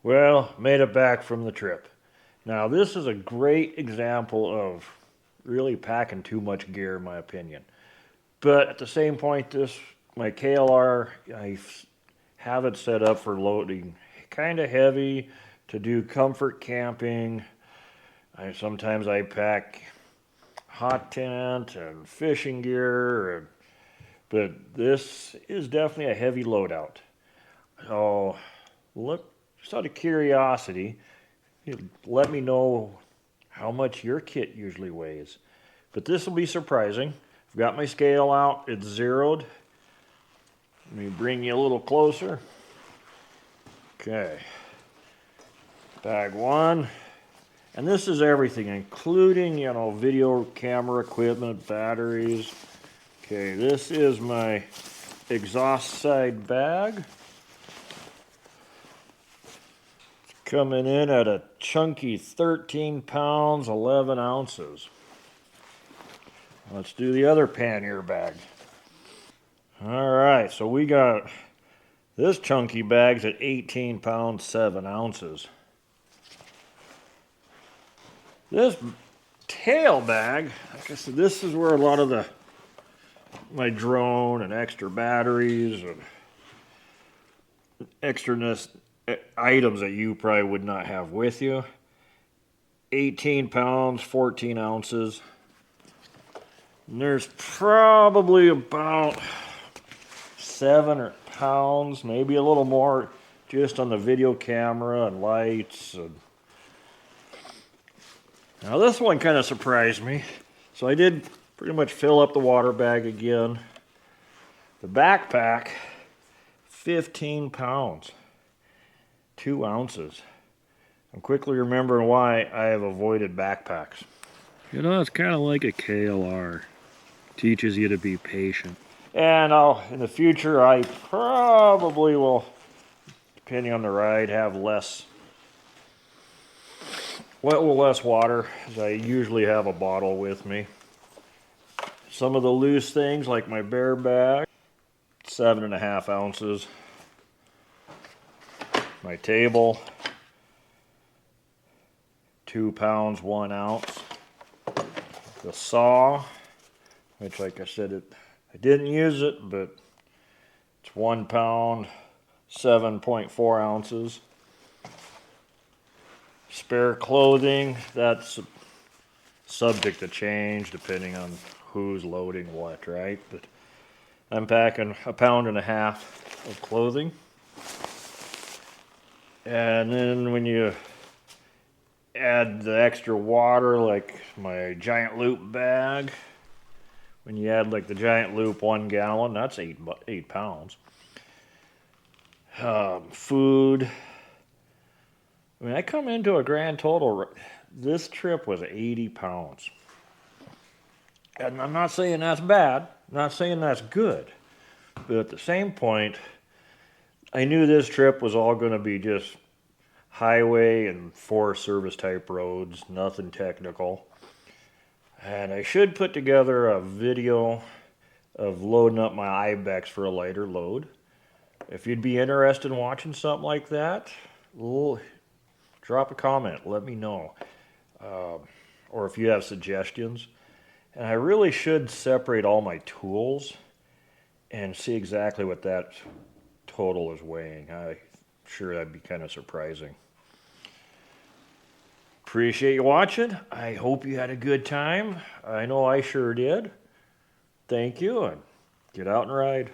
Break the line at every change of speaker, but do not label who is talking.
Well, made it back from the trip. Now, this is a great example of really packing too much gear, in my opinion. But at the same point, my KLR, I have it set up for loading kind of heavy to do comfort camping. Sometimes I pack hot tent and fishing gear, but this is definitely a heavy loadout. So, look, just out of curiosity, let me know how much your kit usually weighs. But this will be surprising. I've got my scale out, it's zeroed. Let me bring you a little closer. Okay. Bag one. And this is everything, including, video camera equipment, batteries. Okay, this is my exhaust side bag. It's coming in at a chunky 13 pounds, 11 ounces. Let's do the other pannier bag. All right, so we got this chunky bag's at 18 pounds, 7 ounces. This tail bag, like I said, this is where a lot of my drone and extra batteries and extraness items that you probably would not have with you. 18 pounds, 14 ounces. And there's probably about 7 pounds, maybe a little more, just on the video camera and lights. Now this one kind of surprised me. So I did pretty much fill up the water bag again. The backpack, 15 pounds, 2 ounces. I'm quickly remembering why I have avoided backpacks. It's kind of like a KLR. Teaches you to be patient. And in the future, I probably will, depending on the ride, have less water, as I usually have a bottle with me. Some of the loose things, like my bear bag, 7.5 ounces. My table, 2 pounds, 1 ounce. The saw, which, like I said, I didn't use it, but it's 1 pound, 7.4 ounces. Spare clothing, that's subject to change depending on who's loading what, right? But I'm packing 1.5 pounds of clothing. And then when you add the extra water, like my giant loop bag, when you add like the giant loop 1 gallon, that's 8 pounds. Food. I mean, I come into a grand total, this trip was 80 pounds. And I'm not saying that's bad, I'm not saying that's good. But at the same point, I knew this trip was all going to be just highway and Forest Service type roads, nothing technical. And I should put together a video of loading up my ibex for a lighter load. If you'd be interested in watching something like that, drop a comment, let me know. Or if you have suggestions. And I really should separate all my tools and see exactly what that total is weighing. I'm sure that'd be kind of surprising. Appreciate you watching. I hope you had a good time. I know I sure did. Thank you, and get out and ride.